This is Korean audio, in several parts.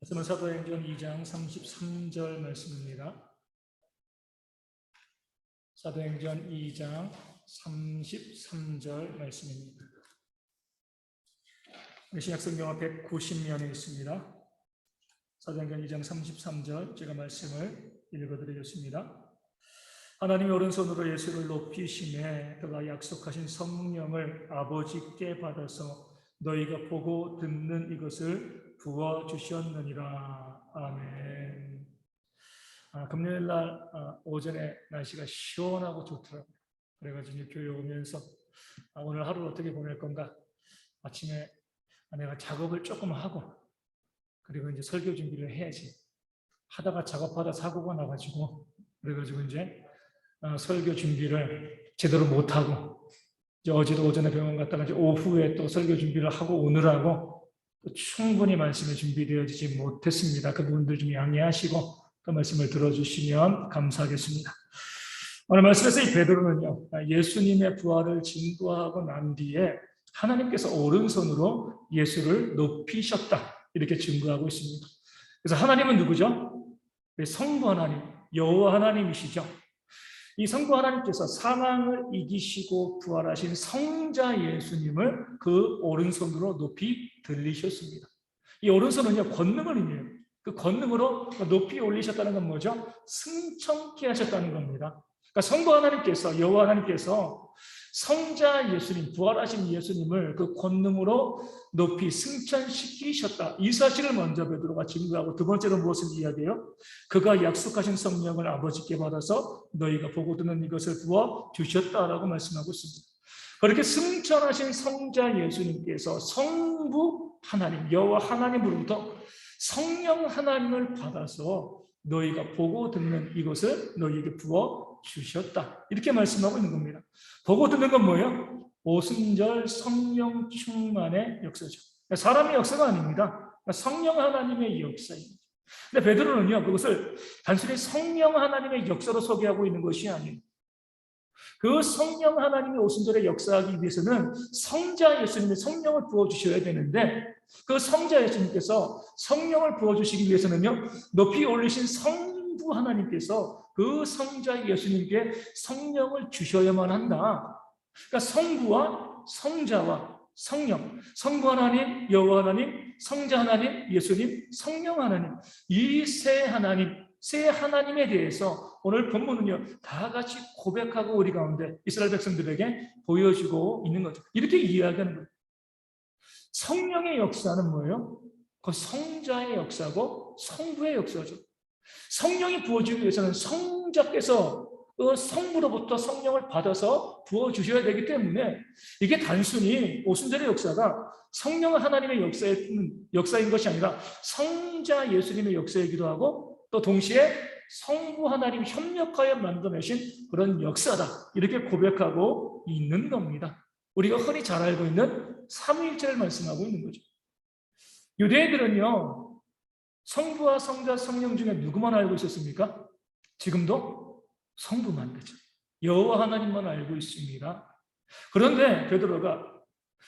말씀은 사도행전 2장 33절 말씀입니다. 사도행전 2장 33절 말씀입니다. 신약성경 190면에 있습니다. 사도행전 2장 33절 제가 말씀을 읽어드리겠습니다. 하나님이 오른손으로 예수를 높이심에 그가 약속하신 성령을 아버지께 받아서 너희가 보고 듣는 이것을 부어주셨느니라. 아멘. 금요일날 오전에 날씨가 시원하고 좋더라고요. 그래가지고 교회 오면서 오늘 하루를 어떻게 보낼 건가, 아침에 내가 작업을 조금 하고 그리고 이제 설교 준비를 해야지 하다가 작업하다 사고가 나가지고 그래가지고 이제 설교 준비를 제대로 못하고 이제 어제도 오전에 병원 갔다가 이제 오후에 또 설교 준비를 하고 오느라고 또 충분히 말씀이 준비되어지지 못했습니다. 그 부분들 좀 양해하시고 그 말씀을 들어주시면 감사하겠습니다. 오늘 말씀에서 이 베드로는요, 예수님의 부활을 증거하고 난 뒤에 하나님께서 오른손으로 예수를 높이셨다 이렇게 증거하고 있습니다. 그래서 하나님은 누구죠? 성부 하나님, 여호와 하나님이시죠. 이 성부 하나님께서 사망을 이기시고 부활하신 성자 예수님을 그 오른손으로 높이 들리셨습니다. 이 오른손은요, 권능을 의미해요. 그 권능으로 높이 올리셨다는 건 뭐죠? 승천케 하셨다는 겁니다. 그러니까 성부 하나님께서, 여호와 하나님께서 성자 예수님, 부활하신 예수님을 그 권능으로 높이 승천시키셨다. 이 사실을 먼저 베드로가 증거하고, 두 번째로 무엇을 이야기해요? 그가 약속하신 성령을 아버지께 받아서 너희가 보고 듣는 이것을 부어 주셨다라고 말씀하고 있습니다. 그렇게 승천하신 성자 예수님께서 성부 하나님, 여호와 하나님으로부터 성령 하나님을 받아서 너희가 보고 듣는 이것을 너희에게 부어 주셨다. 이렇게 말씀하고 있는 겁니다. 보고 듣는 건 뭐예요? 오순절 성령 충만의 역사죠. 사람의 역사가 아닙니다. 성령 하나님의 역사입니다. 근데 베드로는요, 그것을 단순히 성령 하나님의 역사로 소개하고 있는 것이 아니에요. 그 성령 하나님의 오순절에 역사하기 위해서는 성자 예수님의 성령을 부어주셔야 되는데, 그 성자 예수님께서 성령을 부어주시기 위해서는요, 높이 올리신 성부 하나님께서 그 성자 예수님께 성령을 주셔야만 한다. 그러니까 성부와 성자와 성령, 성부 하나님, 여호와 하나님, 성자 하나님, 예수님, 성령 하나님, 이 세 하나님에 대해서 오늘 본문은요, 다 같이 고백하고 우리 가운데 이스라엘 백성들에게 보여주고 있는 거죠. 이렇게 이야기하는 거예요. 성령의 역사는 뭐예요? 그 성자의 역사고 성부의 역사죠. 성령이 부어주기 위해서는 성자께서 그 성부로부터 성령을 받아서 부어주셔야 되기 때문에 이게 단순히 오순절의 역사가 성령 하나님의 역사인 것이 아니라 성자 예수님의 역사이기도 하고, 또 동시에 성부 하나님이 협력하여 만들어내신 그런 역사다, 이렇게 고백하고 있는 겁니다. 우리가 흔히 잘 알고 있는 삼위일체를 말씀하고 있는 거죠. 유대인들은요, 성부와 성자, 성령 중에 누구만 알고 있었습니까? 지금도 성부만, 그죠? 여호와 하나님만 알고 있습니다. 그런데 베드로가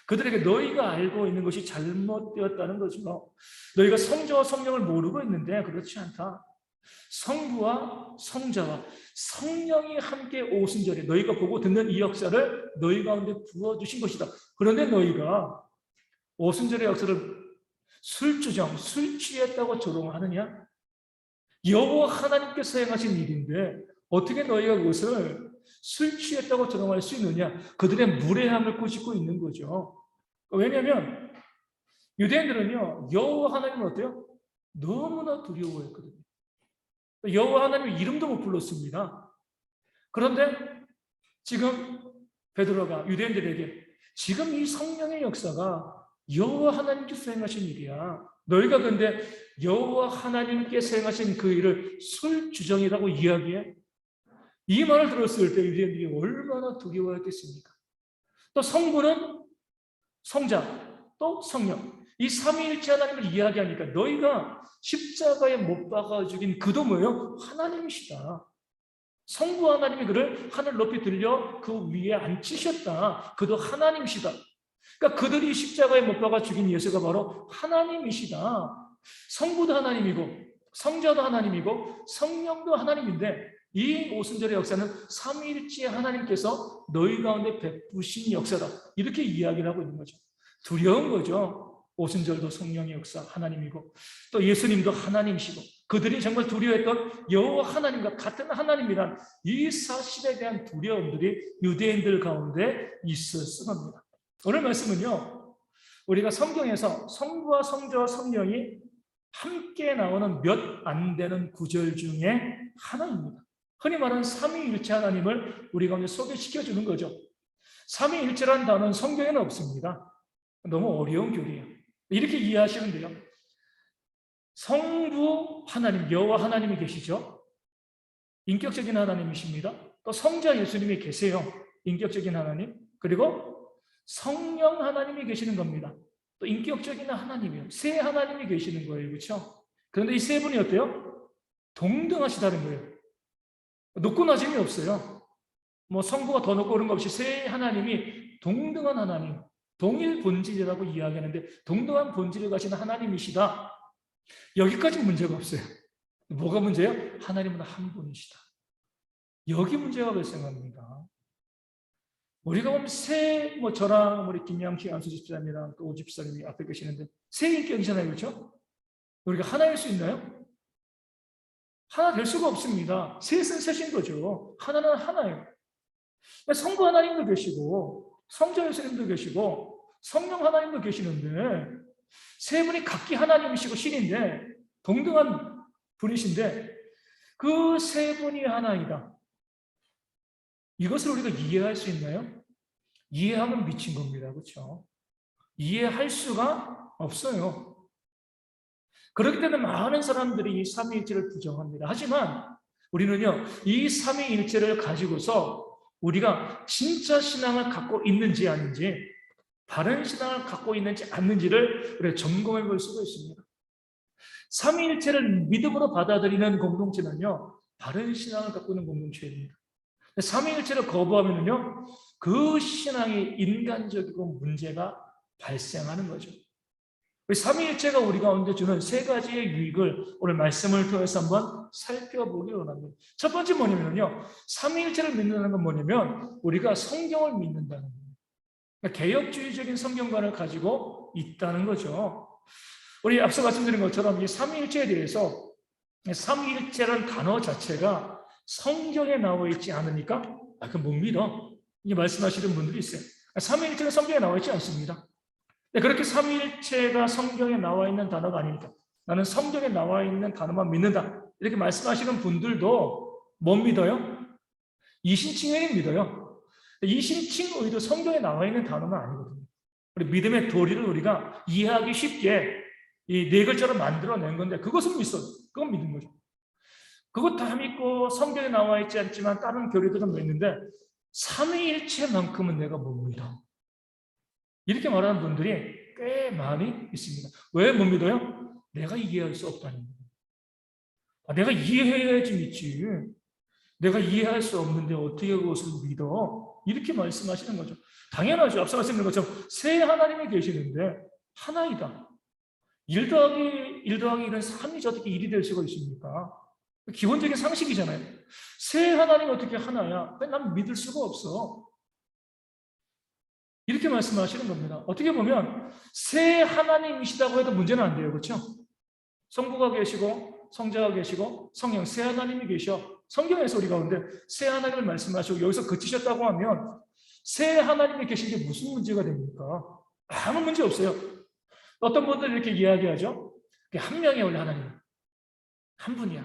그들에게 너희가 알고 있는 것이 잘못되었다는 거죠. 너희가 성자와 성령을 모르고 있는데 그렇지 않다. 성부와 성자와 성령이 함께 오순절에 너희가 보고 듣는 이 역사를 너희 가운데 부어주신 것이다. 그런데 너희가 오순절의 역사를 술 취했다고 조롱하느냐? 여호와 하나님께서 행하신 일인데 어떻게 너희가 그것을 술 취했다고 조롱할 수 있느냐? 그들의 무례함을 꾸짖고 있는 거죠. 왜냐하면 유대인들은요, 여호와 하나님은 어때요? 너무나 두려워했거든요. 여호와 하나님의 이름도 못 불렀습니다. 그런데 지금 베드로가 유대인들에게 지금 이 성령의 역사가 여호와 하나님께서 행하신 일이야. 너희가 근데 여호와 하나님께서 행하신 그 일을 술주정이라고 이야기해? 이 말을 들었을 때 유대인들이 얼마나 두려워했겠습니까? 또 성부는 성자, 또 성령, 이 삼위일체 하나님을 이야기하니까 너희가 십자가에 못 박아 죽인 그도 뭐예요? 하나님이시다. 성부 하나님이 그를 하늘 높이 들려 그 위에 앉히셨다. 그도 하나님이시다. 그러니까 그들이 십자가에 못 박아 죽인 예수가 바로 하나님이시다. 성부도 하나님이고 성자도 하나님이고 성령도 하나님인데 이 오순절의 역사는 삼위일체 하나님께서 너희 가운데 베푸신 역사다. 이렇게 이야기를 하고 있는 거죠. 두려운 거죠. 오순절도 성령의 역사 하나님이고 또 예수님도 하나님이시고 그들이 정말 두려워했던 여호와 하나님과 같은 하나님이란 이 사실에 대한 두려움들이 유대인들 가운데 있었을 겁니다. 오늘 말씀은요, 우리가 성경에서 성부와 성자와 성령이 함께 나오는 몇 안 되는 구절 중에 하나입니다. 흔히 말하는 삼위일체 하나님을 우리 가운데 소개시켜주는 거죠. 삼위일체라는 단어는 성경에는 없습니다. 너무 어려운 교리예요. 이렇게 이해하시면 돼요. 성부 하나님, 여호와 하나님이 계시죠. 인격적인 하나님이십니다. 또 성자 예수님이 계세요. 인격적인 하나님. 그리고 성령 하나님이 계시는 겁니다. 또 인격적인 하나님이에요. 세 하나님이 계시는 거예요. 그렇죠? 그런데 이 세 분이 어때요? 동등하시다는 거예요. 높고 낮음이 없어요. 뭐 성부가 더 높고 그런 거 없이 세 하나님이 동등한 하나님, 동일 본질이라고 이야기하는데 동등한 본질을 가진 하나님이시다. 여기까지 문제가 없어요. 뭐가 문제예요? 하나님은 한 분이시다. 여기 문제가 발생합니다. 우리가 보면 저랑 우리 김양희 안수 집사님이랑 또 오 집사님이 앞에 계시는데 세 인격이잖아요, 그렇죠? 우리가 하나일 수 있나요? 하나 될 수가 없습니다. 셋은 셋인 거죠. 하나는 하나예요. 성부 하나님도 계시고 성자 예수님도 계시고 성령 하나님도 계시는데 세 분이 각기 하나님이시고 신인데 동등한 분이신데 그 세 분이 하나이다. 이것을 우리가 이해할 수 있나요? 이해하면 미친 겁니다. 그렇죠? 이해할 수가 없어요. 그렇기 때문에 많은 사람들이 이 삼위일체를 부정합니다. 하지만 우리는요, 이 삼위일체를 가지고서 우리가 진짜 신앙을 갖고 있는지 아닌지, 바른 신앙을 갖고 있는지 않는지를 우리가 점검해 볼 수가 있습니다. 삼위일체를 믿음으로 받아들이는 공동체는요, 바른 신앙을 갖고 있는 공동체입니다. 삼위일체를 거부하면요, 그 신앙이 인간적이고 문제가 발생하는 거죠. 삼위일체가 우리 가운데 주는 세 가지의 유익을 오늘 말씀을 통해서 한번 살펴보기 원합니다. 첫 번째 뭐냐면요, 삼위일체를 믿는다는 건 뭐냐면 우리가 성경을 믿는다는 거예요. 그러니까 개혁주의적인 성경관을 가지고 있다는 거죠. 우리 앞서 말씀드린 것처럼 이 삼위일체에 대해서 삼위일체라는 단어 자체가 성경에 나와 있지 않으니까 그건 못 믿어. 이게 말씀하시는 분들이 있어요. 삼위일체는 성경에 나와 있지 않습니다. 그렇게 삼위일체가 성경에 나와 있는 단어가 아닙니다. 나는 성경에 나와 있는 단어만 믿는다. 이렇게 말씀하시는 분들도 못 믿어요? 이신칭의를 믿어요. 이신칭의도 성경에 나와 있는 단어는 아니거든요. 우리 믿음의 도리를 우리가 이해하기 쉽게 이 네 글자로 만들어낸 건데 그것은 믿어요. 그건 믿는 거죠. 그것 다 믿고 성경에 나와 있지 않지만 다른 교리들은 믿는데 삼위일체만큼은 내가 못 믿어. 이렇게 말하는 분들이 꽤 많이 있습니다. 왜 못 믿어요? 내가 이해할 수 없다는 거예요. 내가 이해해야지 믿지. 내가 이해할 수 없는데 어떻게 그것을 믿어? 이렇게 말씀하시는 거죠. 당연하죠. 앞서 말씀드린 것처럼 세 하나님이 계시는데 하나이다. 1 더하기 1은 3이지 어떻게 1이 될 수가 있습니까? 기본적인 상식이잖아요. 세 하나님이 어떻게 하나야? 난 믿을 수가 없어. 이렇게 말씀하시는 겁니다. 어떻게 보면 세 하나님이시다고 해도 문제는 안 돼요. 그렇죠? 성부가 계시고 성자가 계시고 성령 세 하나님이 계셔. 성경에서 우리 가운데 세 하나님을 말씀하시고 여기서 그치셨다고 하면 세 하나님이 계신 게 무슨 문제가 됩니까? 아무 문제 없어요. 어떤 분들이 이렇게 이야기하죠. 한 명의 원래 하나님. 한 분이야.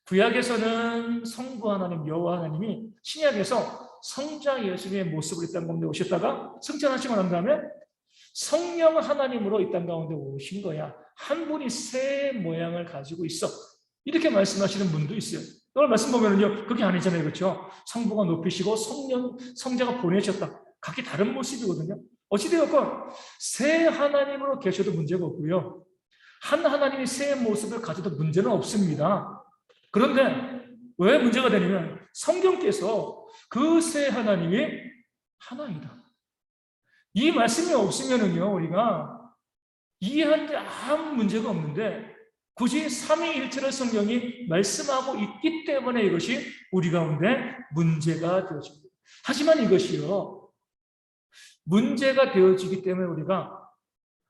구약에서는 성부 하나님, 여호와 하나님이 신약에서 성자 예수님의 모습으로 이 땅 가운데 오셨다가 승천하시고 난 다음에 성령 하나님으로 이 땅 가운데 오신 거야. 한 분이 새 모양을 가지고 있어. 이렇게 말씀하시는 분도 있어요. 오늘 말씀 보면은요, 그게 아니잖아요. 그렇죠? 성부가 높이시고 성자가 보내셨다. 각기 다른 모습이거든요. 어찌되었건 새 하나님으로 계셔도 문제가 없고요. 한 하나님이 새 모습을 가져도 문제는 없습니다. 그런데 왜 문제가 되냐면 성경께서 그 새 하나님이 하나이다. 이 말씀이 없으면은요, 우리가 이해하는데 아무 문제가 없는데 굳이 삼위일체를 성경이 말씀하고 있기 때문에 이것이 우리 가운데 문제가 되어집니다. 하지만 이것이요, 문제가 되어지기 때문에 우리가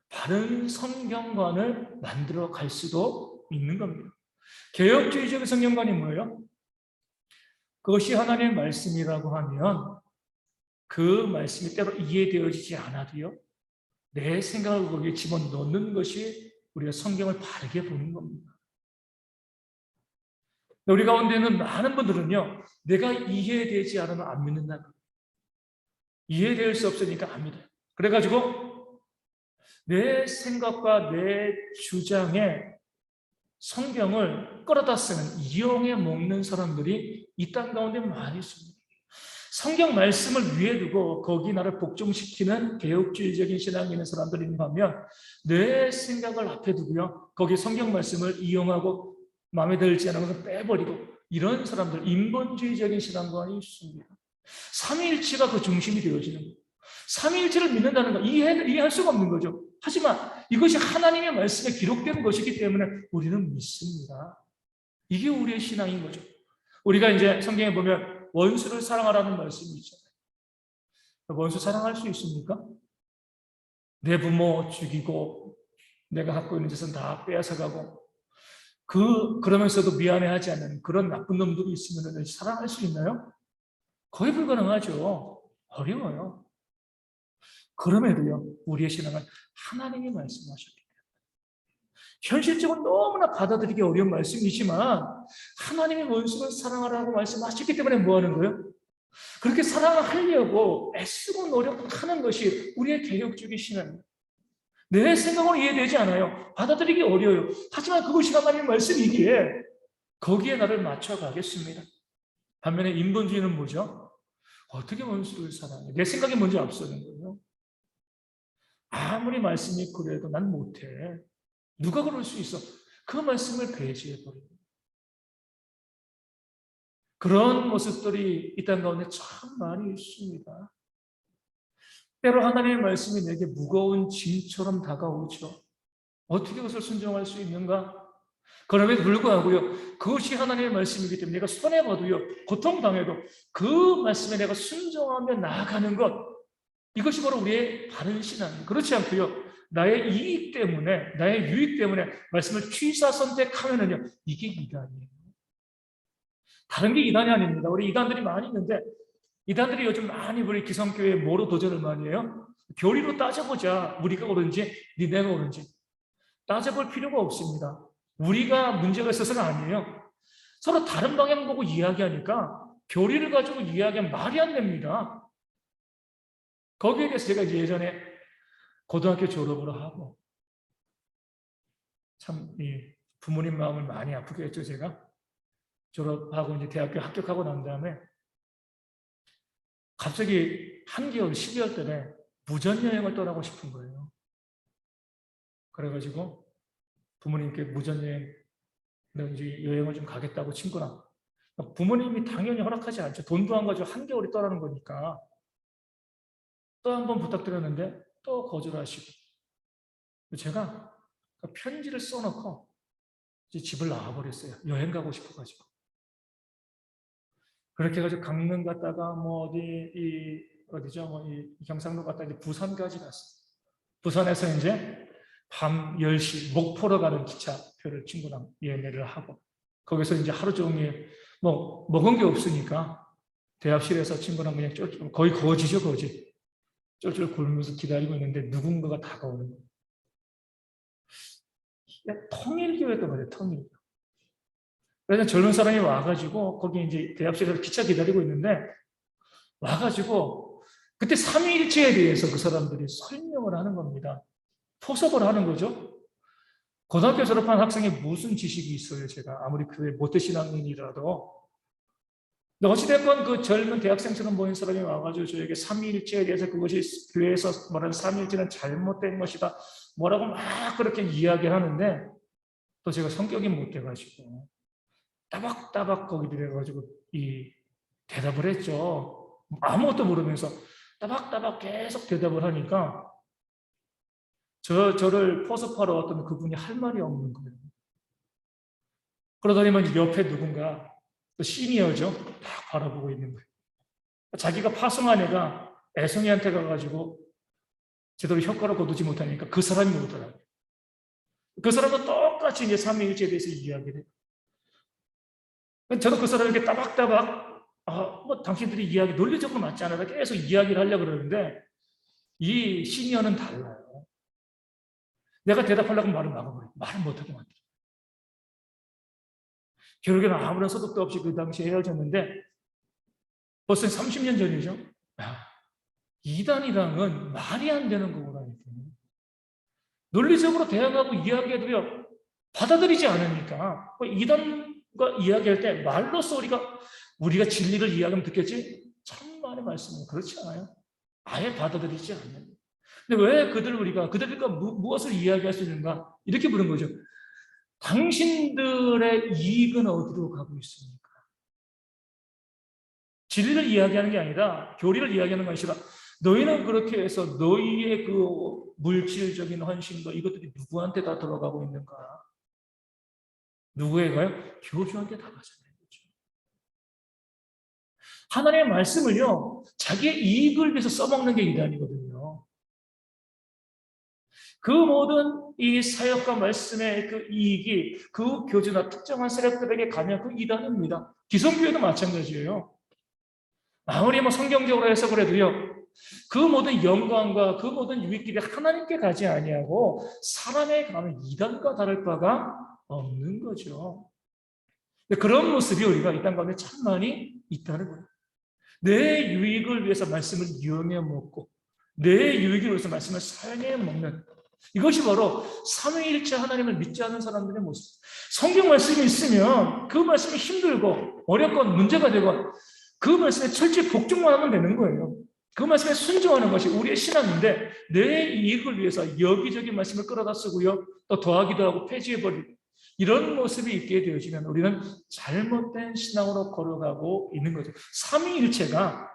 바른 성경관을 만들어 갈 수도 있는 겁니다. 개혁주의적인 성경관이 뭐예요? 그것이 하나님의 말씀이라고 하면 그 말씀이 때로 이해되어지지 않아도요, 내 생각을 거기에 집어넣는 것이 우리가 성경을 바르게 보는 겁니다. 우리 가운데는 많은 분들은요, 내가 이해되지 않으면 안 믿는다. 이해될 수 없으니까 안 믿어요. 그래가지고 내 생각과 내 주장에 성경을 끌어다 쓰는, 이용해 먹는 사람들이 이 땅 가운데 많이 있습니다. 성경 말씀을 위에 두고 거기 나를 복종시키는 개혁주의적인 신앙이 있는 사람들이 있는가 하면 내 생각을 앞에 두고요, 거기 성경 말씀을 이용하고 마음에 들지 않은 것을 빼버리고, 이런 사람들, 인본주의적인 신앙관이 있습니다. 삼위일체가 그 중심이 되어지는 거예요. 삼위일체를 믿는다는 거 이해할 수가 없는 거죠. 하지만 이것이 하나님의 말씀에 기록된 것이기 때문에 우리는 믿습니다. 이게 우리의 신앙인 거죠. 우리가 이제 성경에 보면 원수를 사랑하라는 말씀이 있잖아요. 원수 사랑할 수 있습니까? 내 부모 죽이고 내가 갖고 있는 것은 다 빼앗아가고 그러면서도 미안해하지 않는 그런 나쁜 놈들이 있으면 사랑할 수 있나요? 거의 불가능하죠. 어려워요. 그럼에도요, 우리의 신앙은 하나님이 말씀하셨기 때문에 현실적으로 너무나 받아들이기 어려운 말씀이지만 하나님이 원수를 사랑하라고 말씀하셨기 때문에 뭐 하는 거예요? 그렇게 사랑하려고 애쓰고 노력하는 것이 우리의 개혁주의 신앙입니다. 내 생각은 이해되지 않아요. 받아들이기 어려워요. 하지만 그것이 하나님의 말씀이기에 거기에 나를 맞춰가겠습니다. 반면에 인본주의는 뭐죠? 어떻게 원수를 사랑해? 내 생각이 먼저 앞서는 거예요. 아무리 말씀이 그래도 난 못해. 누가 그럴 수 있어? 그 말씀을 배제해버립니다. 그런 모습들이 이 땅 가운데 참 많이 있습니다. 때로 하나님의 말씀이 내게 무거운 짐처럼 다가오죠. 어떻게 그것을 순종할 수 있는가? 그럼에도 불구하고요, 그것이 하나님의 말씀이기 때문에 내가 손해봐도요, 고통당해도 그 말씀에 내가 순종하며 나아가는 것, 이것이 바로 우리의 바른 신앙입니다. 그렇지 않고요, 나의 이익 때문에, 나의 유익 때문에 말씀을 취사 선택하면은요, 이게 이단이에요. 다른 게 이단이 아닙니다. 우리 이단들이 많이 있는데, 이단들이 요즘 많이 우리 기성교회에 뭐로 도전을 많이 해요? 교리로 따져보자. 우리가 옳은지, 니네가 옳은지. 따져볼 필요가 없습니다. 우리가 문제가 있어서는 아니에요. 서로 다른 방향 보고 이야기하니까 교리를 가지고 이야기하면 말이 안 됩니다. 거기에 대해서 제가 이제 예전에 고등학교 졸업을 하고 참 부모님 마음을 많이 아프게 했죠. 제가 졸업하고 이제 대학교 합격하고 난 다음에 갑자기 한겨울 12월 달에 무전여행을 떠나고 싶은 거예요. 그래가지고 부모님께 무전여행, 이제 여행을 좀 가겠다고 친구랑. 부모님이 당연히 허락하지 않죠. 돈도 안 가지고 한겨울에 떠나는 거니까. 또 한 번 부탁드렸는데 또 거절하시고. 제가 편지를 써놓고 이제 집을 나와버렸어요. 여행 가고 싶어가지고. 그렇게 해가지고 강릉 갔다가 뭐 어디죠? 뭐 이 경상도 갔다가 이제 부산까지 갔어요. 부산에서 이제 밤 10시 목포로 가는 기차표를 친구랑 예매를 하고 거기서 이제 하루 종일 뭐 먹은 게 없으니까 대합실에서 친구랑 그냥 거의 거지죠, 거지. 쫄쫄 굶으면서 기다리고 있는데 누군가가 다가오는 거예요. 통일교였던 거예요, 통일교. 그래서 젊은 사람이 와가지고 거기 이제 대합실에서 기차 기다리고 있는데 와가지고 그때 삼위일체에 대해서 그 사람들이 설명을 하는 겁니다. 포석을 하는 거죠. 고등학교 졸업한 학생이 무슨 지식이 있어요, 제가. 아무리 교회 모태신앙인이라도. 근데 어찌됐건 그 젊은 대학생처럼 보인 사람이 와가지고 저에게 삼위일체에 대해서 그것이 교회에서 말하는 삼위일체는 잘못된 것이다. 뭐라고 막 그렇게 이야기를 하는데 또 제가 성격이 못 돼가지고 따박따박 거기 들어가지고 대답을 했죠. 아무것도 모르면서 따박따박 계속 대답을 하니까 저를 포섭하러 왔던 그분이 할 말이 없는 거예요. 그러더니 옆에 누군가 또 시니어죠. 딱 바라보고 있는 거예요. 자기가 파송한 애가 애송이한테 가가지고 제대로 효과를 거두지 못하니까 그 사람이 오더라고요. 그 사람도 똑같이 이제 삼위일체에 대해서 이야기를 해요. 저도 그 사람에게 따박따박 당신들이 이야기 논리적으로 맞지 않아 계속 이야기를 하려고 그러는데 이 시니어는 달라요. 내가 대답하려고 말을 막아버려요. 말을 못하게 만들어요. 결국에는 아무런 소득도 없이 그 당시에 헤어졌는데 벌써 30년 전이죠. 이단이랑은 말이 안 되는 거구나. 논리적으로 대응하고 이야기해도요, 받아들이지 않으니까 이단과 이야기할 때 말로써 우리가 진리를 이야기하면 듣겠지? 천만의 말씀은 그렇지 않아요. 아예 받아들이지 않는. 근데 왜 그들과 무엇을 이야기할 수 있는가? 이렇게 물은 거죠. 당신들의 이익은 어디로 가고 있습니까? 진리를 이야기하는 게 아니라 교리를 이야기하는 것이 아니라 너희는 그렇게 해서 너희의 그 물질적인 헌신도 이것들이 누구한테 다 들어가고 있는가? 누구에가요? 교주한테 다 가잖아요. 하나님의 말씀을요, 자기의 이익을 위해서 써먹는 게 이단이거든요. 그 모든 이 사역과 말씀의 그 이익이 그 교주나 특정한 세력들에게 가면 그 이단입니다. 기성교회도 마찬가지예요. 아무리 성경적으로 해석을 해도요, 그 모든 영광과 그 모든 유익들이 하나님께 가지 아니하고 사람에 가는 이단과 다를 바가 없는 거죠. 그런 모습이 우리가 이 땅 가운데 참 많이 있다는 거예요. 내 유익을 위해서 말씀을 이용해 먹고 내 유익을 위해서 말씀을 사용해 먹는 이것이 바로 삼위일체 하나님을 믿지 않는 사람들의 모습. 성경 말씀이 있으면 그 말씀이 힘들고 어렵건 문제가 되건 그 말씀에 철저히 복종만 하면 되는 거예요. 그 말씀에 순종하는 것이 우리의 신앙인데 내 이익을 위해서 여기저기 말씀을 끌어다 쓰고요. 또 더하기도 하고 폐지해버리고 이런 모습이 있게 되어지면 우리는 잘못된 신앙으로 걸어가고 있는 거죠. 삼위일체가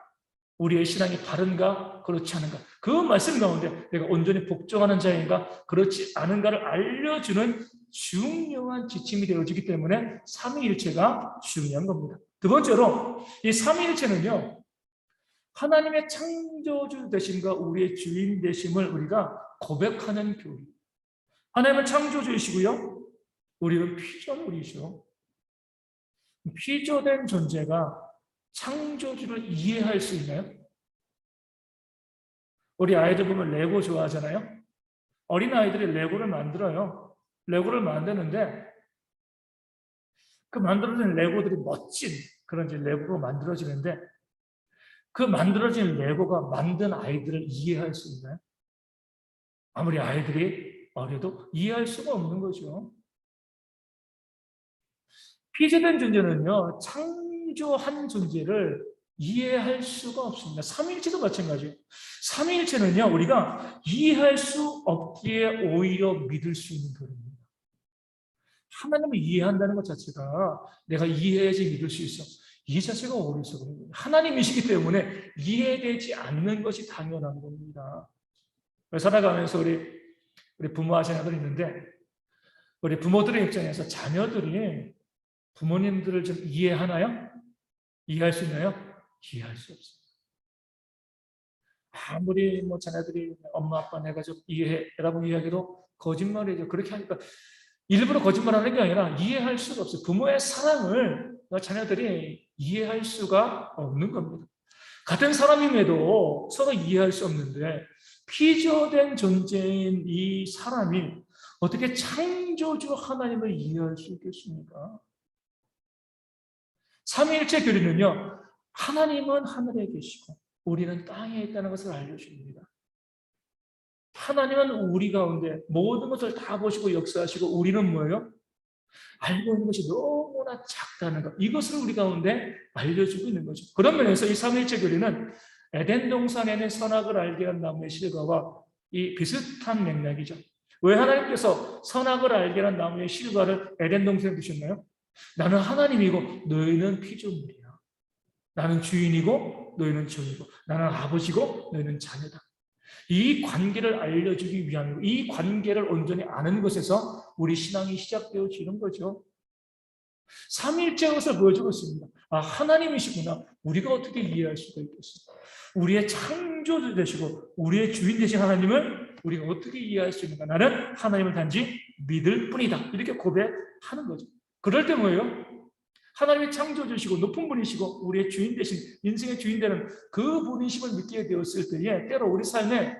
우리의 신앙이 바른가 그렇지 않은가 그 말씀 가운데 내가 온전히 복종하는 자인가 그렇지 않은가를 알려주는 중요한 지침이 되어지기 때문에 삼위일체가 중요한 겁니다. 두 번째로 이 삼위일체는요, 하나님의 창조주 되심과 우리의 주인 되심을 우리가 고백하는 교리. 하나님은 창조주이시고요, 우리는 피조물이죠. 피조된 존재가 창조주를 이해할 수 있나요? 우리 아이들 보면 레고 좋아하잖아요. 어린 아이들이 레고를 만들어요. 레고를 만드는데 그 만들어진 레고들이 멋진 그런 레고로 만들어지는데 그 만들어진 레고가 만든 아이들을 이해할 수 있나요? 아무리 아이들이 어려도 이해할 수가 없는 거죠. 피조된 존재는요, 창조한 존재를 이해할 수가 없습니다. 삼위일체도 마찬가지예요. 삼위일체는요, 우리가 이해할 수 없기에 오히려 믿을 수 있는 교리입니다. 하나님을 이해한다는 것 자체가 내가 이해해야지 믿을 수 있어. 이 자체가 어려서 그런 거예요. 하나님이시기 때문에 이해되지 않는 것이 당연한 겁니다. 살아가면서 우리 부모와 자녀들이 있는데 우리 부모들의 입장에서 자녀들이 부모님들을 좀 이해하나요? 이해할 수 있나요? 이해할 수 없습니다. 아무리 자녀들이 엄마 아빠 내가 좀 이해해라고 이야기도 거짓말이죠. 그렇게 하니까 일부러 거짓말하는 게 아니라 이해할 수가 없어요. 부모의 사랑을 자녀들이 이해할 수가 없는 겁니다. 같은 사람임에도 서로 이해할 수 없는데 피조된 존재인 이 사람이 어떻게 창조주 하나님을 이해할 수 있겠습니까? 삼위일체 교리는요, 하나님은 하늘에 계시고 우리는 땅에 있다는 것을 알려줍니다. 하나님은 우리 가운데 모든 것을 다 보시고 역사하시고 우리는 뭐예요? 알고 있는 것이 너무나 작다는 것. 이것을 우리 가운데 알려주고 있는 거죠. 그런 면에서 이 삼위일체 교리는 에덴 동산에는 선악을 알게 한 나무의 실과와 이 비슷한 맥락이죠. 왜 하나님께서 선악을 알게 한 나무의 실과를 에덴 동산에 두셨나요? 나는 하나님이고 너희는 피조물이야. 나는 주인이고 너희는 종이고 나는 아버지고 너희는 자녀다. 이 관계를 알려주기 위함이고 이 관계를 온전히 아는 것에서 우리 신앙이 시작되어지는 거죠. 삼위일체의 것을 보여주고 있습니다. 아, 하나님이시구나. 우리가 어떻게 이해할 수가 있겠습니까? 우리의 창조주 되시고 우리의 주인 되신 하나님을 우리가 어떻게 이해할 수 있는가? 나는 하나님을 단지 믿을 뿐이다. 이렇게 고백하는 거죠. 그럴 때 뭐예요? 하나님의 창조주시고 높은 분이시고 우리의 주인 되신, 인생의 주인 되는 그 분이심을 믿게 되었을 때에 때로 우리 삶에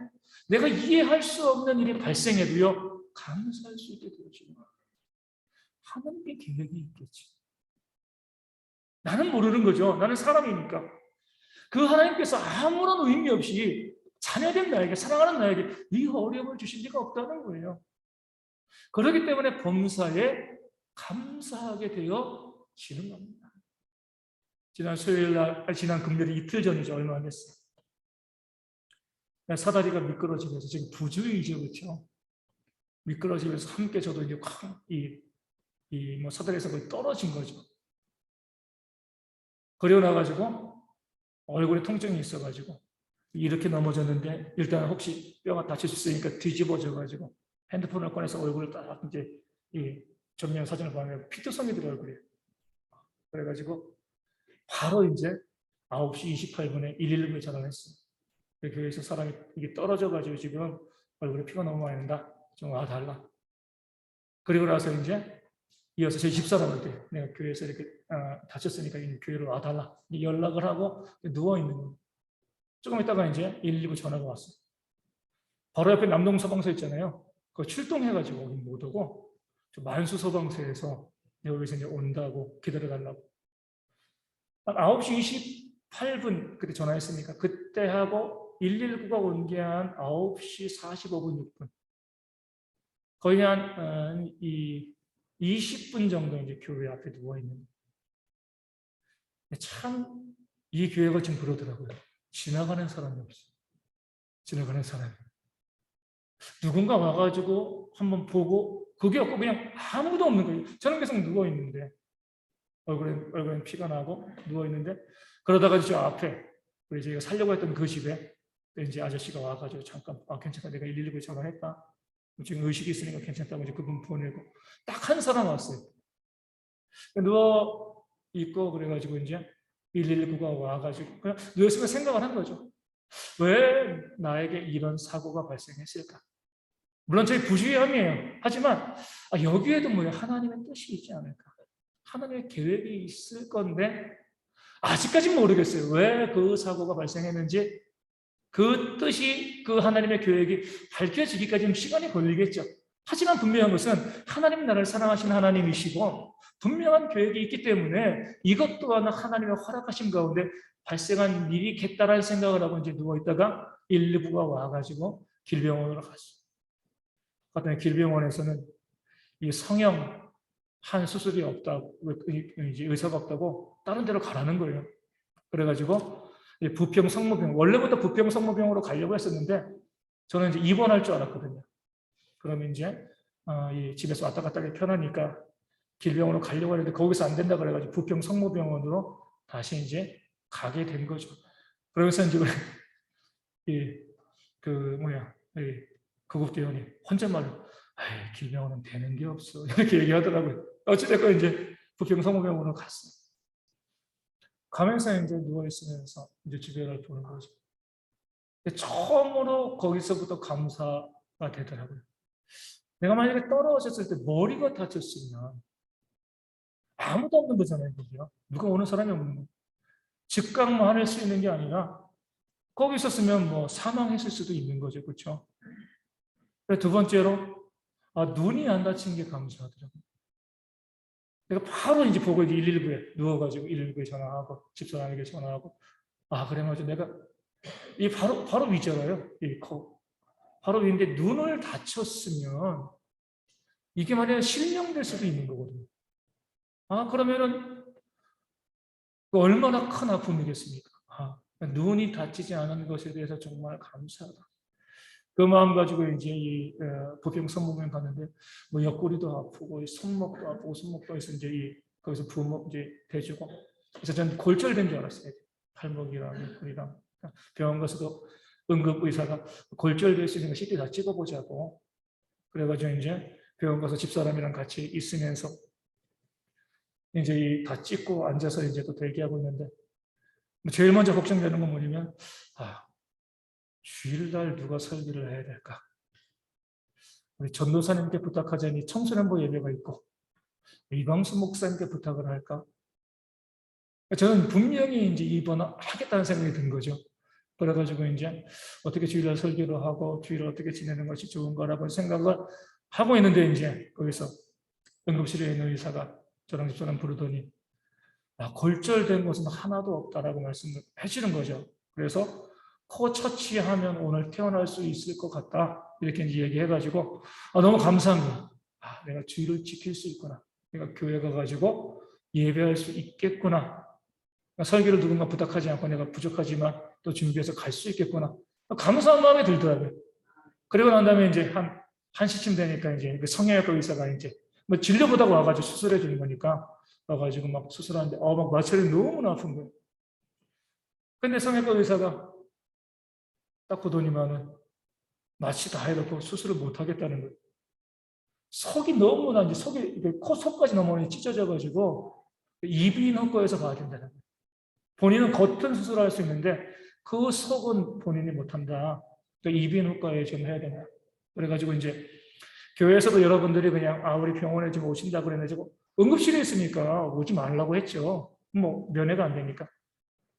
내가 이해할 수 없는 일이 발생해도요, 감사할 수 있게 되어지는 거예요. 하나님의 계획이 있겠지. 나는 모르는 거죠. 나는 사람이니까. 그 하나님께서 아무런 의미 없이 자녀된 나에게, 사랑하는 나에게 이 어려움을 주신 리가 없다는 거예요. 그렇기 때문에 범사에 감사하게 되어지는 겁니다. 지난 수요일 날, 지난 금요일 이틀 전이죠. 얼마 안 됐어요. 사다리가 미끄러지면서 지금 부주의죠, 그렇죠? 미끄러지면서 함께 저도 이제 뭐 사다리에서 거의 떨어진 거죠. 그리고 나가지고 얼굴에 통증이 있어가지고 이렇게 넘어졌는데 일단 혹시 뼈가 다칠 수 있으니까 뒤집어져가지고 핸드폰을 꺼내서 얼굴을 딱 이제 이 전면 사진을 보면 피투성이 들어 얼굴에. 그래가지고 바로 이제 9시 28분에 119에 전화를 했어요. 교회에서 사람이 이게 떨어져가지고 지금 얼굴에 피가 너무 많이 난다. 좀 와달라. 그리고 나서 이제 이어서 제 집사람한테 내가 교회에서 이렇게 다쳤으니까 교회로 와달라. 연락을 하고 누워있는 거예요. 조금 있다가 이제 119 전화가 왔어요. 바로 옆에 남동서방서 있잖아요. 그거 출동해가지고 못 오고 만수서방서에서 여기서 이제 온다고 기다려달라고. 9시 28분 그때 전화했으니까 그때 하고 119가 온 게 한 9시 45분 6분. 거의 한 20분 정도 이제 교회 앞에 누워있는. 참, 이 교회가 지금 그러더라고요. 지나가는 사람이 없어요. 지나가는 사람이. 누군가 와가지고 한번 보고, 그게 없고 그냥 아무도 없는 거예요. 저는 계속 누워있는데, 얼굴에 피가 나고 누워있는데, 그러다가 저 앞에, 우리 저희가 살려고 했던 그 집에, 이제 아저씨가 와가지고 잠깐, 괜찮다. 내가 119에 전화했다. 지금 의식이 있으니까 괜찮다고 이제 그분 보내고, 딱 한 사람 왔어요. 누워 있고 그래가지고 이제 119가 와가지고 그냥 누워있으면 생각을 한 거죠. 왜 나에게 이런 사고가 발생했을까? 물론 저희 부주의함이에요. 하지만 여기에도 뭐예요? 하나님의 뜻이 있지 않을까? 하나님의 계획이 있을 건데 아직까지는 모르겠어요. 왜 그 사고가 발생했는지 그 뜻이, 그 하나님의 계획이 밝혀지기까지는 시간이 걸리겠죠. 하지만 분명한 것은 하나님 나를 사랑하시는 하나님이시고 분명한 계획이 있기 때문에 이것 또한 하나님의 허락하심 가운데 발생한 일이겠다라는 생각을 하고 이제 누워있다가 119가 와가지고 길병원으로 갔어요. 그랬더니 길병원에서는 이 성형 한 수술이 없다고, 이제 의사가 없다고 다른 데로 가라는 거예요. 그래가지고 부평 성모병, 원래부터 부평 성모병으로 가려고 했었는데 저는 이제 입원할 줄 알았거든요. 그러면 이제 이 집에서 왔다 갔다 하기 편하니까 길병원으로 가려고 했는데 거기서 안 된다 그래가지고 부평 성모병원으로 다시 이제 가게 된 거죠. 그러면서 이제 이 구급대원이 혼잣말로 길병원은 되는 게 없어 이렇게 얘기하더라고요. 어찌됐건 이제 부평 성모병원으로 갔어요. 가면서 이제 누워있으면서 이제 주변을 보는 거죠. 처음으로 거기서부터 감사가 되더라고요. 내가 만약에 떨어졌을 때 머리가 다쳤으면 아무도 없는 거잖아요. 그죠? 누가 오는 사람이 없는 거. 즉각만 할 수 있는 게 아니라 거기 있었으면 뭐 사망했을 수도 있는 거죠. 그렇죠? 두 번째로 눈이 안 다친 게 감사하더라고요. 내가 바로 이제 보고 119에 누워가지고 119에 전화하고 집사람에게 전화하고 그래가지고 내가 이 바로 위잖아요. 바로 위인데 눈을 다쳤으면 이게 만약에 실명될 수도 있는 거거든요. 그러면은 얼마나 큰 아픔이겠습니까? 눈이 다치지 않은 것에 대해서 정말 감사하다. 그 마음 가지고 이제 이 부평 성모병 갔는데 뭐 옆구리도 아프고 손목도 아프고 손목도 해서 이제 거기서 부모 이제 대주고 그래서 저는 골절된 줄 알았어요. 팔목이랑 옆구리랑 병원 가서도 응급 의사가 골절될 수 있는 거 CT 다 찍어보자고 그래가지고 이제 병원 가서 집사람이랑 같이 있으면서 이제 다 찍고 앉아서 이제 또 대기하고 있는데 제일 먼저 걱정되는 건 뭐냐면 주일날 누가 설교를 해야 될까? 우리 전도사님께 부탁하자니 청소년부 예배가 있고 이광수 목사님께 부탁을 할까? 저는 분명히 이제 이번에 하겠다는 생각이 든 거죠. 그래가지고 이제 어떻게 주일날 설교를 하고 주일을 어떻게 지내는 것이 좋은가라고 생각을 하고 있는데 이제 거기서 응급실에 있는 의사가 저랑 집사람 부르더니 골절된 것은 하나도 없다라고 말씀을 해주는 거죠. 그래서 코 처치하면 오늘 태어날 수 있을 것 같다 이렇게 이제 얘기해가지고 너무 감사한 거예요. 내가 주일을 지킬 수 있구나. 내가 교회 가가지고 예배할 수 있겠구나. 설교를 누군가 부탁하지 않고 내가 부족하지만 또 준비해서 갈 수 있겠구나. 감사한 마음이 들더라고요. 그리고 난 다음에 이제 한 1시쯤 되니까 이제 성형외과 의사가 이제 뭐 진료보다가 와가지고 수술해 주는 거니까 와가지고 막 수술하는데 막 마찰이 너무나 아픈 거예요. 근데 성형외과 의사가 딱 보더니만은 마취 다 해놓고 수술을 못 하겠다는 거예요. 속이 너무나 이제 속까지 너무 찢어져가지고 이비인후과에서 봐야 된다는 거예요. 본인은 겉은 수술할 수 있는데 그 속은 본인이 못한다. 또 이비인후과에 좀 해야 된다. 그래가지고 이제 교회에서도 여러분들이 그냥 우리 병원에 좀 오신다 그랬는데 응급실에 있으니까 오지 말라고 했죠. 뭐 면회가 안 되니까.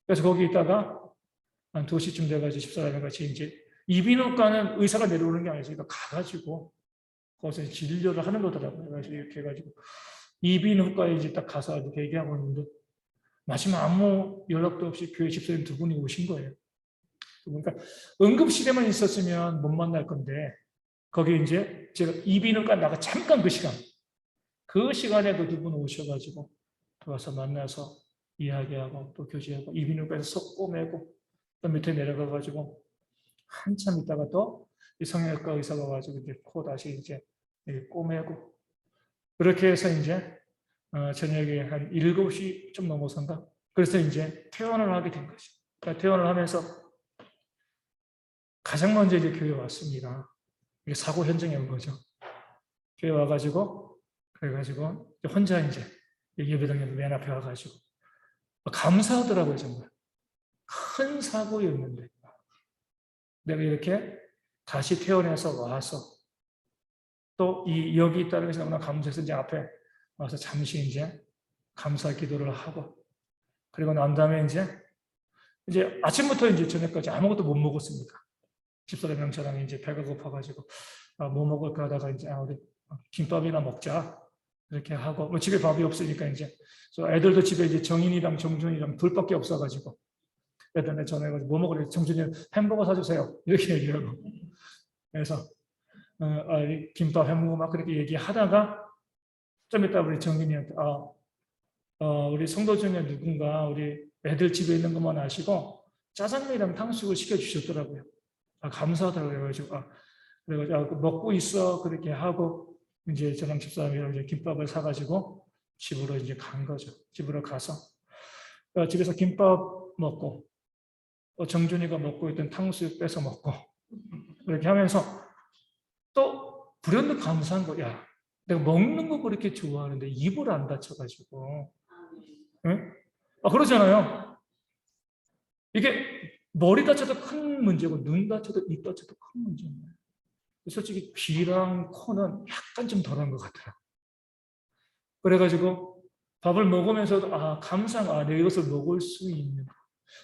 그래서 거기 있다가 한 2시쯤 돼가지고 집사람이 같이 이제 이비인후과는 의사가 내려오는 게 아니니까 가가지고 거기서 진료를 하는 거더라고요. 그래서 이렇게 해가지고 이비인후과에 이제 딱 가서 이렇게 얘기하고 있는데 마지막 아무 연락도 없이 교회 집사님 2분이 오신 거예요. 그러니까 응급실에만 있었으면 못 만날 건데 거기 이제 제가 이비인후과 나가 잠깐 그 시간에도 2분 오셔가지고 와서 만나서 이야기하고 또 교제하고 이비인후과에서 속 꼬매고 또 밑에 내려가가지고 한참 있다가 또 이 성형외과 의사가 와가지고 이제 코 다시 이제 꼬매고 그렇게 해서 이제 저녁에 한 7시 좀 넘어선가 그래서 이제 퇴원을 하게 된 거죠. 그러니까 퇴원을 하면서 가장 먼저 이제 교회 왔습니다. 이게 사고 현장에 온 거죠. 교회 와가지고 그래가지고 혼자 이제 예배당에 맨 앞에 와가지고 감사하더라고요. 정말 큰 사고였는데 내가 이렇게 다시 퇴원해서 와서 또 여기 있다는 것이 너무나 감사해서 이제 앞에 와서 잠시 이제 감사 기도를 하고 그리고 난 다음에 이제 아침부터 이제 저녁까지 아무것도 못 먹었습니다. 집사람이랑 저랑 이제 배가 고파가지고 뭐 먹을까 하다가 이제 우리 김밥이나 먹자 이렇게 하고 뭐 집에 밥이 없으니까 이제 애들도 집에 이제 정인이랑 정준이랑 둘밖에 없어가지고 애들한테 전화해가지고 뭐 먹으래 정준이 햄버거 사주세요 이렇게 얘기하고 그래서 김밥 햄버거 막 그렇게 얘기하다가 좀 이따 우리 정인이한테 우리 성도 중에 누군가 우리 애들 집에 있는 것만 아시고 짜장면이랑 탕수육을 시켜주셨더라고요. 감사하더라고요. 그래가지고 먹고 있어 그렇게 하고 이제 저랑 집사람이랑 이제 김밥을 사가지고 집으로 이제 간 거죠. 집으로 가서 집에서 김밥 먹고 정준이가 먹고 있던 탕수육 뺏어 먹고 그렇게 하면서 또 불현듯 감사한 거야. 내가 먹는 거 그렇게 좋아하는데 입을 안 다쳐가지고 응? 그러잖아요. 이게 머리 다쳐도 큰 문제고 눈 다쳐도 입 다쳐도 큰 문제입니다. 솔직히 귀랑 코는 약간 좀 덜한 것 같아요. 그래가지고 밥을 먹으면서도 감사한 내가 이것을 먹을 수 있는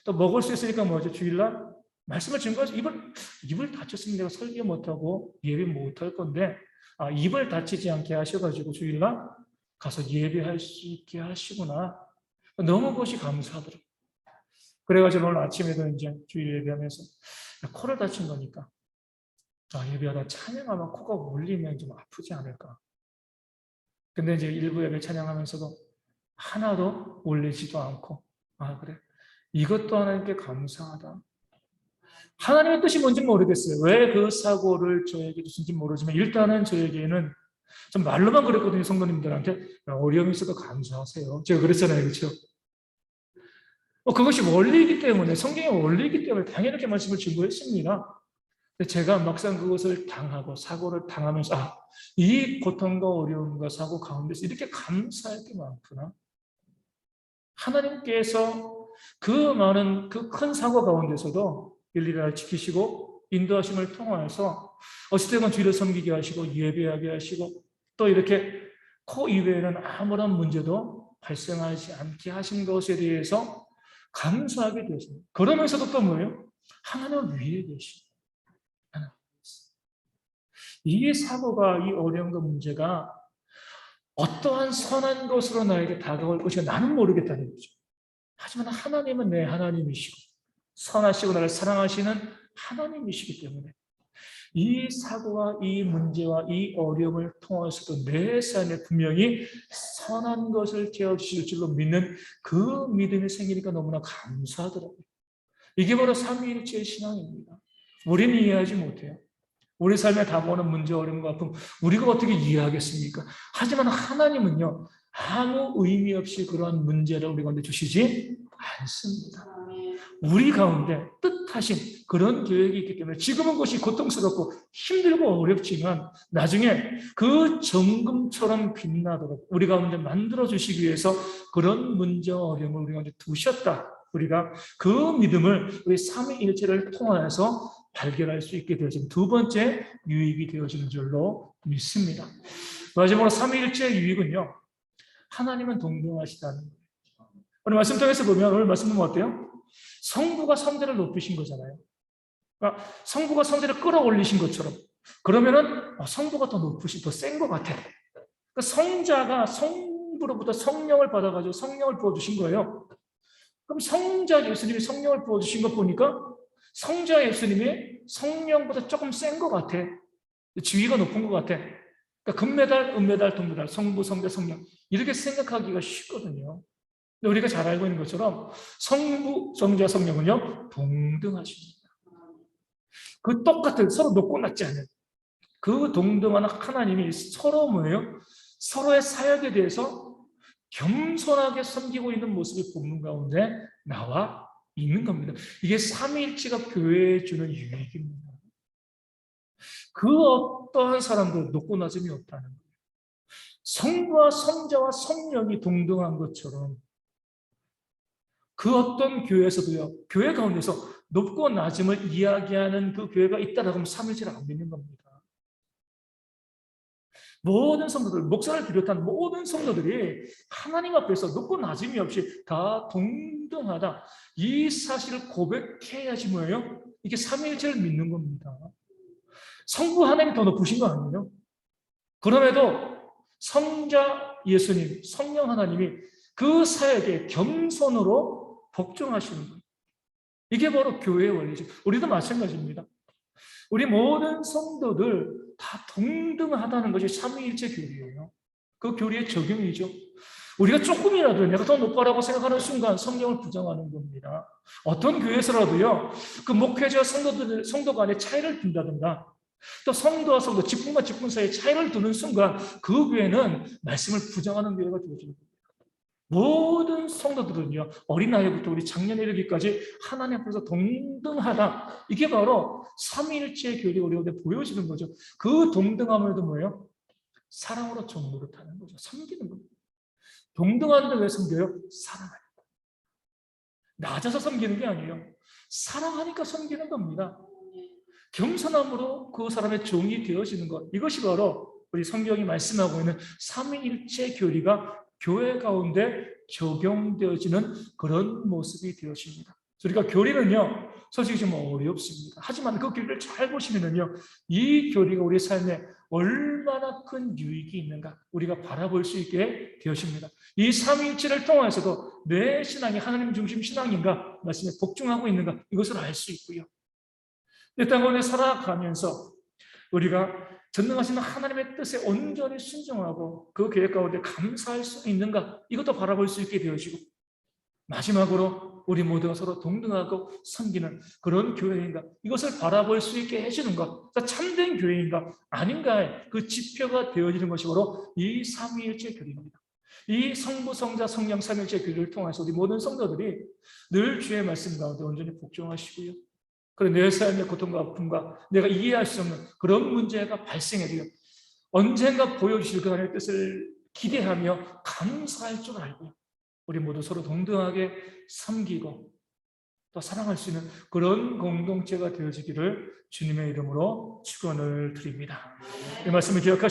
또 먹을 수 있으니까 뭐죠? 주일날 말씀을 증거해서 입을 다쳤으면 내가 설교 못하고 예배 못할 건데 입을 다치지 않게 하셔가지고 주일날 가서 예배할 수 있게 하시구나. 너무 그것이 감사하더라고요. 그래가지고 오늘 아침에도 이제 주일 예배하면서 코를 다친 거니까 예배하다 찬양하면 코가 울리면 좀 아프지 않을까. 근데 이제 일부 예배 찬양하면서도 하나도 울리지도 않고 그래 이것도 하나님께 감사하다. 하나님의 뜻이 뭔지 모르겠어요. 왜 그 사고를 저에게 주신지 모르지만 일단은 저에게는 좀 말로만 그랬거든요. 성도님들한테 어려움이 있어도 감사하세요. 제가 그랬잖아요. 그렇죠? 그것이 원리이기 때문에 성경의 원리이기 때문에 당연히 이렇게 말씀을 증거했습니다. 제가 막상 그것을 당하고 사고를 당하면서 이 고통과 어려움과 사고 가운데서 이렇게 감사할 게 많구나. 하나님께서 그 많은 그 큰 사고 가운데서도 일일이 나를 지키시고 인도하심을 통하여서 어찌되건 주를 섬기게 하시고 예배하게 하시고 또 이렇게 코 이외에는 아무런 문제도 발생하지 않게 하신 것에 대해서 감사하게 되었습니다. 그러면서도 또 뭐예요? 하나님 위에 계시고 이 사고가 이 어려움과 문제가 어떠한 선한 것으로 나에게 다가올 것인가 나는 모르겠다는 거죠. 하지만 하나님은 내 하나님이시고 선하시고 나를 사랑하시는 하나님이시기 때문에 이 사고와 이 문제와 이 어려움을 통해서도 내 삶에 분명히 선한 것을 되어주실 줄로 믿는 그 믿음이 생기니까 너무나 감사하더라고요. 이게 바로 삼위일체의 신앙입니다. 우리는 이해하지 못해요. 우리 삶에 다가오는 문제, 어려움과 아픔 우리가 어떻게 이해하겠습니까? 하지만 하나님은요 아무 의미 없이 그러한 문제를 우리 가운데 주시지 않습니다. 우리 가운데 뜻하신 그런 계획이 있기 때문에 지금은 그것이 고통스럽고 힘들고 어렵지만 나중에 그 정금처럼 빛나도록 우리 가운데 만들어주시기 위해서 그런 문제와 어려움을 우리 가운데 두셨다. 우리가 그 믿음을 우리 삼위일체를 통하여서 발견할 수 있게 되어지는 두 번째 유익이 되어지는 줄로 믿습니다. 마지막으로 삼위일체의 유익은요. 하나님은 동등하시다는 거예요. 오늘 말씀 통해서 보면 오늘 말씀 보면 어때요? 성부가 성자를 높이신 거잖아요. 그러니까 성부가 성자를 끌어올리신 것처럼 그러면은 성부가 더 높으신 더 센 것 같아. 그러니까 성자가 성부로부터 성령을 받아가지고 성령을 부어주신 거예요. 그럼 성자 예수님이 성령을 부어주신 거 보니까 성자 예수님이 성령보다 조금 센 것 같아. 지위가 높은 것 같아. 그러니까 금메달, 은메달, 동메달, 성부, 성자, 성령 이렇게 생각하기가 쉽거든요. 근데 우리가 잘 알고 있는 것처럼 성부, 성자, 성령은요 동등하십니다. 그 똑같은 서로 높고 낮지 않은 그 동등한 하나님이 서로 뭐예요? 서로의 사역에 대해서 겸손하게 섬기고 있는 모습이 본문 가운데 나와 있는 겁니다. 이게 삼위일체가 교회에 주는 유익입니다. 그 어떠한 사람도 높고 낮음이 없다는 거예요. 성부와 성자와 성령이 동등한 것처럼 그 어떤 교회에서도요, 교회 가운데서 높고 낮음을 이야기하는 그 교회가 있다라고 하면 삼위일체를 안 믿는 겁니다. 모든 성도들, 목사를 비롯한 모든 성도들이 하나님 앞에서 높고 낮음이 없이 다 동등하다. 이 사실을 고백해야지 뭐예요? 이게 삼위일체를 믿는 겁니다. 성부 하나님이 더 높으신 거 아니에요? 그럼에도 성자 예수님, 성령 하나님이 그 사역에 겸손으로 복종하시는 거예요. 이게 바로 교회의 원리죠. 우리도 마찬가지입니다. 우리 모든 성도들 다 동등하다는 것이 삼위일체 교리예요. 그 교리의 적용이죠. 우리가 조금이라도 내가 더 높아라고 생각하는 순간 성령을 부정하는 겁니다. 어떤 교회에서라도요, 그 목회자 성도 간에 차이를 둔다든가, 또 성도와 성도, 직분과 직분 사이에 차이를 두는 순간 그 교회는 말씀을 부정하는 교회가 되어집니다. 모든 성도들은요, 어린아이부터 우리 장년에 이르기까지 하나님 앞에서 동등하다. 이게 바로 삼위일체의 교리가 우리 가운데 보여지는 거죠. 그 동등함을도 뭐예요? 사랑으로 정노릇하는 거죠. 섬기는 겁니다. 동등한데 왜 섬겨요? 사랑하니까. 낮아서 섬기는 게 아니에요. 사랑하니까 섬기는 겁니다. 겸손함으로 그 사람의 종이 되어지는 것. 이것이 바로 우리 성경이 말씀하고 있는 삼위일체 교리가 교회 가운데 적용되어지는 그런 모습이 되어집니다. 그러니까 교리는요, 솔직히 좀 어렵습니다. 하지만 그 교리를 잘 보시면요, 이 교리가 우리 삶에 얼마나 큰 유익이 있는가 우리가 바라볼 수 있게 되어집니다. 이 삼위일체를 통해서도 내 신앙이 하나님 중심 신앙인가, 말씀에 복종하고 있는가 이것을 알 수 있고요. 이 땅 가운데 살아가면서 우리가 전능하신 하나님의 뜻에 온전히 순종하고 그 계획 가운데 감사할 수 있는가 이것도 바라볼 수 있게 되어지고 마지막으로 우리 모두가 서로 동등하고 섬기는 그런 교회인가 이것을 바라볼 수 있게 해주는 것 참된 교회인가 아닌가의 그 지표가 되어지는 것이 바로 이 삼위일체 교리입니다. 이 성부, 성자, 성령 삼위일체 교리를 통해서 우리 모든 성도들이 늘 주의 말씀 가운데 온전히 복종하시고요. 그리고 내 삶의 고통과 아픔과 내가 이해할 수 없는 그런 문제가 발생해도요. 언젠가 보여주실 그 하나님의 뜻을 기대하며 감사할 줄 알고요. 우리 모두 서로 동등하게 섬기고 또 사랑할 수 있는 그런 공동체가 되어지기를 주님의 이름으로 축원을 드립니다. 이 말씀을 기억하시고